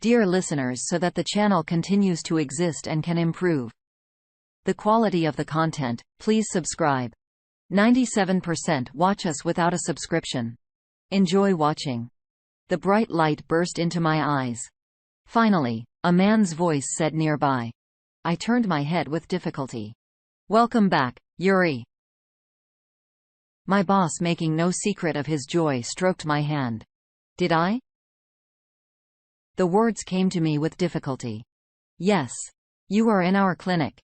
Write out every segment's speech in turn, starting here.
Dear listeners, so that the channel continues to exist and can improve the quality of the content, please subscribe. 97% watch us without a subscription. Enjoy watching. The bright light burst into my eyes. Finally, a man's voice said nearby. I turned my head with difficulty. Welcome back, Yuri. My boss, making no secret of his joy, stroked my hand. Did I? The words came to me with difficulty. Yes. You are in our clinic.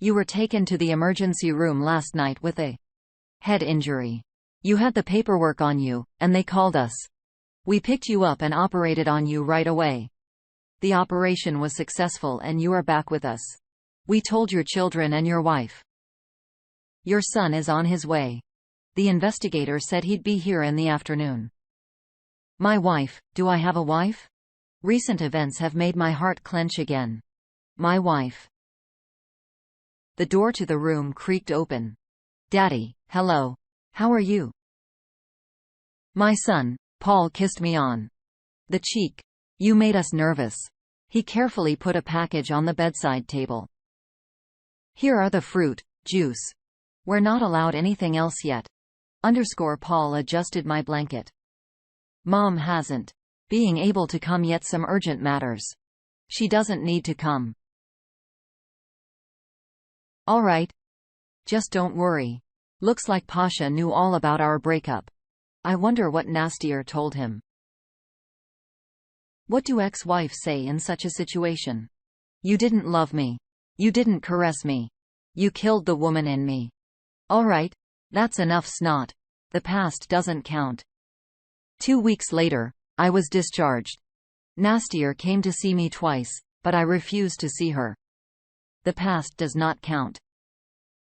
You were taken to the emergency room last night with a head injury. You had the paperwork on you, and they called us. We picked you up and operated on you right away. The operation was successful and you are back with us. We told your children and your wife. Your son is on his way. The investigator said he'd be here in the afternoon. My wife, do I have a wife? Recent events have made my heart clench again. My wife. The door to the room creaked open. Daddy, hello. How are you? My son, Paul, kissed me on the cheek. You made us nervous. He carefully put a package on the bedside table. Here are the fruit, juice. We're not allowed anything else yet. Paul adjusted my blanket. Mom hasn't being able to come yet, some urgent matters. She doesn't need to come. All right. Just don't worry. Looks like Pasha knew all about our breakup. I wonder what Nastier told him. What do ex-wives say in such a situation? You didn't love me. You didn't caress me. You killed the woman in me. All right. That's enough snot. The past doesn't count. 2 weeks later, I was discharged. Nastier came to see me twice, but I refused to see her. The past does not count.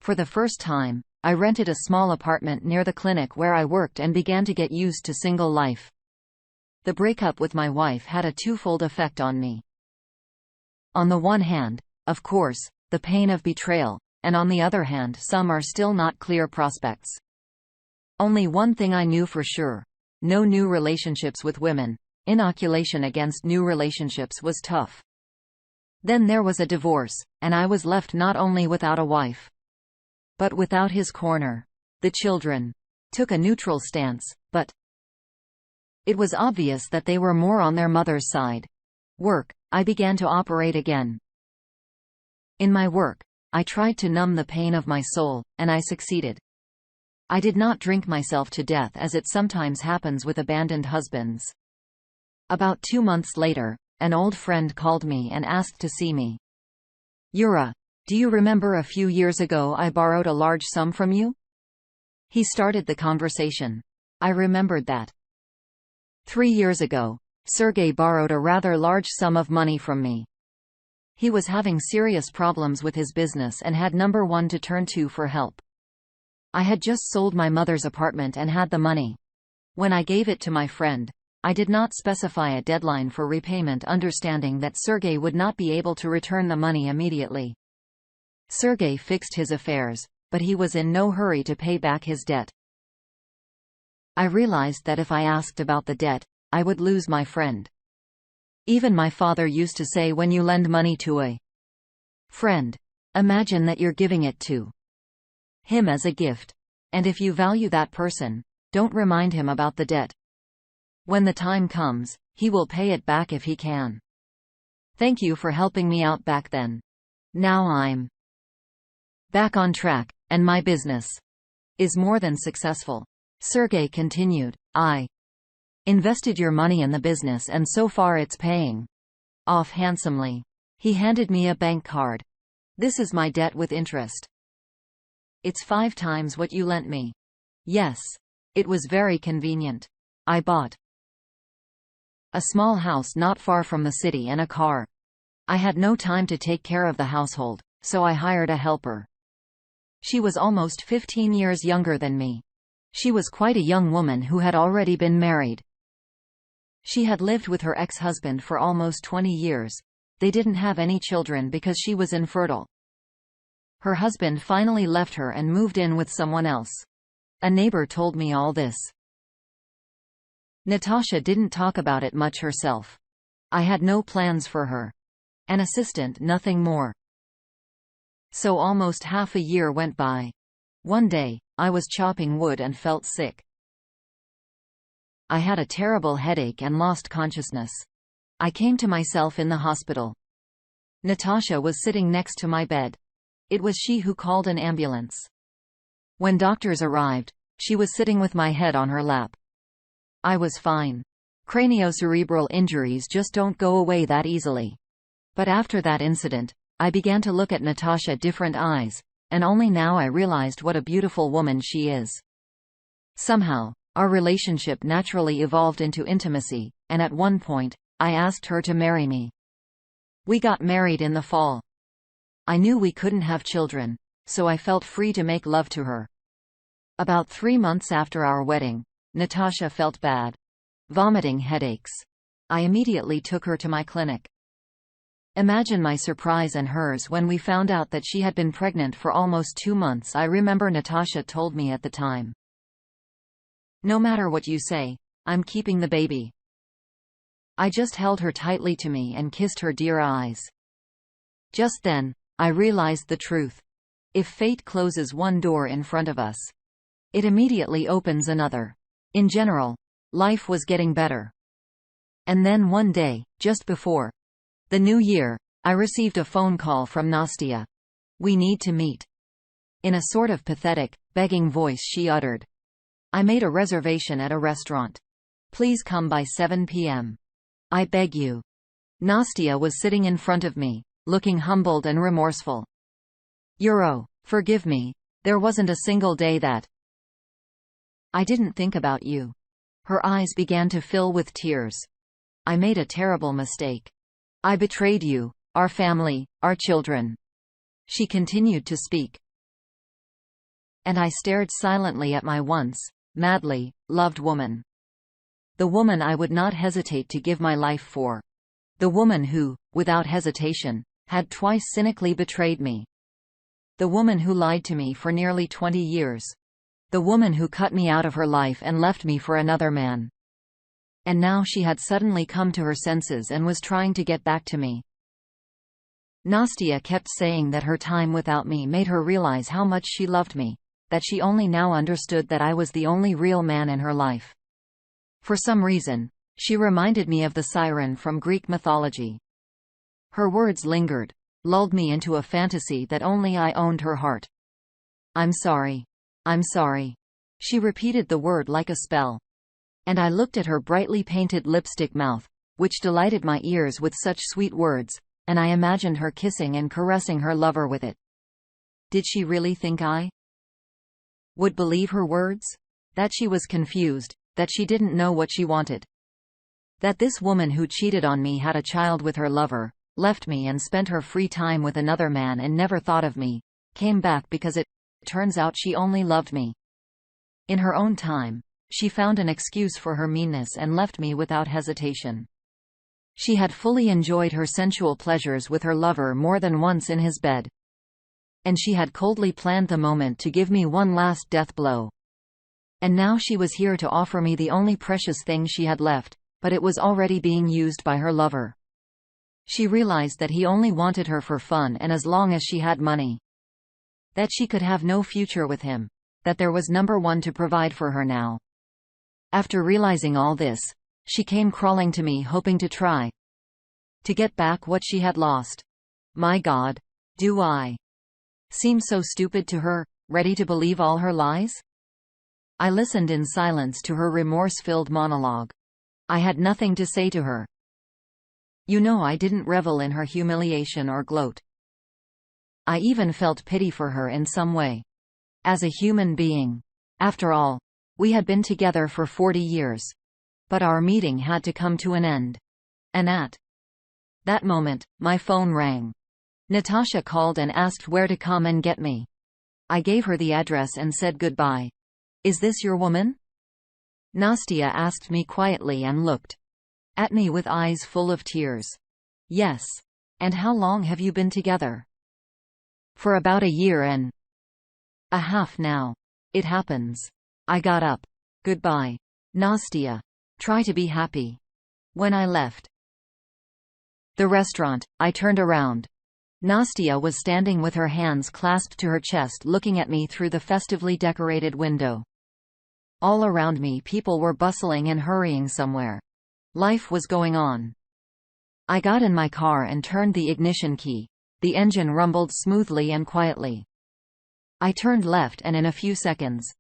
For the first time, I rented a small apartment near the clinic where I worked and began to get used to single life. The breakup with my wife had a twofold effect on me. On the one hand, of course, the pain of betrayal, and on the other hand, some are still not clear prospects. Only one thing I knew for sure: no new relationships with women. Inoculation against new relationships was tough. Then there was a divorce, and I was left not only without a wife, but without his corner. The children took a neutral stance, but it was obvious that they were more on their mother's side. Work. I began to operate again. In my work, I tried to numb the pain of my soul, and I succeeded. I did not drink myself to death as it sometimes happens with abandoned husbands. About 2 months later, an old friend called me and asked to see me. Yura, do you remember a few years ago I borrowed a large sum from you? He started the conversation. I remembered that. 3 years ago, Sergei borrowed a rather large sum of money from me. He was having serious problems with his business and had number one to turn to for help. I had just sold my mother's apartment and had the money. When I gave it to my friend, I did not specify a deadline for repayment, understanding that Sergei would not be able to return the money immediately. Sergei fixed his affairs, but he was in no hurry to pay back his debt. I realized that if I asked about the debt, I would lose my friend. Even my father used to say, when you lend money to a friend, imagine that you're giving it to him as a gift. And if you value that person, don't remind him about the debt. When the time comes, he will pay it back if he can. Thank you for helping me out back then. Now I'm back on track, and my business is more than successful. Sergei continued. I invested your money in the business and so far it's paying off handsomely. He handed me a bank card. This is my debt with interest. It's 5 times what you lent me. Yes. It was very convenient. I bought a small house not far from the city and a car. I had no time to take care of the household, so I hired a helper. She was almost 15 years younger than me. She was quite a young woman who had already been married. She had lived with her ex-husband for almost 20 years. They didn't have any children because she was infertile. Her husband finally left her and moved in with someone else. A neighbor told me all this. Natasha didn't talk about it much herself. I had no plans for her. An assistant, nothing more. So almost half a year went by. One day, I was chopping wood and felt sick. I had a terrible headache and lost consciousness. I came to myself in the hospital. Natasha was sitting next to my bed. It was she who called an ambulance. When doctors arrived, she was sitting with my head on her lap. I was fine. Craniocerebral injuries just don't go away that easily. But after that incident, I began to look at Natasha different eyes, and only now I realized what a beautiful woman she is. Somehow, our relationship naturally evolved into intimacy, and at one point, I asked her to marry me. We got married in the fall. I knew we couldn't have children, so I felt free to make love to her. About 3 months after our wedding, Natasha felt bad. Vomiting headaches. I immediately took her to my clinic. Imagine my surprise and hers when we found out that she had been pregnant for almost 2 months. I remember Natasha told me at the time, "No matter what you say, I'm keeping the baby." I just held her tightly to me and kissed her dear eyes. Just then, I realized the truth. If fate closes one door in front of us, it immediately opens another. In general, life was getting better. And then one day, just before the new year, I received a phone call from Nastia. "We need to meet." In a sort of pathetic, begging voice she uttered, "I made a reservation at a restaurant. Please come by 7 p.m. I beg you." Nastia was sitting in front of me, looking humbled and remorseful. Forgive me, there wasn't a single day that I didn't think about you." Her eyes began to fill with tears. "I made a terrible mistake. I betrayed you, our family, our children." She continued to speak. And I stared silently at my once, madly, loved woman. The woman I would not hesitate to give my life for. The woman who, without hesitation, had twice cynically betrayed me. The woman who lied to me for nearly 20 years. The woman who cut me out of her life and left me for another man. And now she had suddenly come to her senses and was trying to get back to me. Nastia kept saying that her time without me made her realize how much she loved me, that she only now understood that I was the only real man in her life. For some reason, she reminded me of the siren from Greek mythology. Her words lingered, lulled me into a fantasy that only I owned her heart. "I'm sorry. I'm sorry." She repeated the word like a spell. And I looked at her brightly painted lipstick mouth, which delighted my ears with such sweet words, and I imagined her kissing and caressing her lover with it. Did she really think I would believe her words? That she was confused, that she didn't know what she wanted? That this woman who cheated on me had a child with her lover, left me and spent her free time with another man and never thought of me, came back because it turns out she only loved me. In her own time, she found an excuse for her meanness and left me without hesitation. She had fully enjoyed her sensual pleasures with her lover more than once in his bed. And she had coldly planned the moment to give me one last death blow. And now she was here to offer me the only precious thing she had left, but it was already being used by her lover. She realized that he only wanted her for fun and as long as she had money. That she could have no future with him. That there was number one to provide for her now. After realizing all this, she came crawling to me hoping to try to get back what she had lost. My God, do I seem so stupid to her, ready to believe all her lies? I listened in silence to her remorse-filled monologue. I had nothing to say to her. I didn't revel in her humiliation or gloat. I even felt pity for her in some way. As a human being. After all, we had been together for 40 years. But our meeting had to come to an end. And at that moment, my phone rang. Natasha called and asked where to come and get me. I gave her the address and said goodbye. "Is this your woman?" Nastia asked me quietly and looked at me with eyes full of tears. "Yes. And how long have you been together?" "For about a year and a half now. It happens." I got up. "Goodbye, Nastia. Try to be happy." When I left, The restaurant. I turned around. Nastya was standing with her hands clasped to her chest looking at me through the festively decorated window. All around me people were bustling and hurrying somewhere. Life was going on. I got in my car and turned the ignition key. The engine rumbled smoothly and quietly. I turned left and in a few seconds,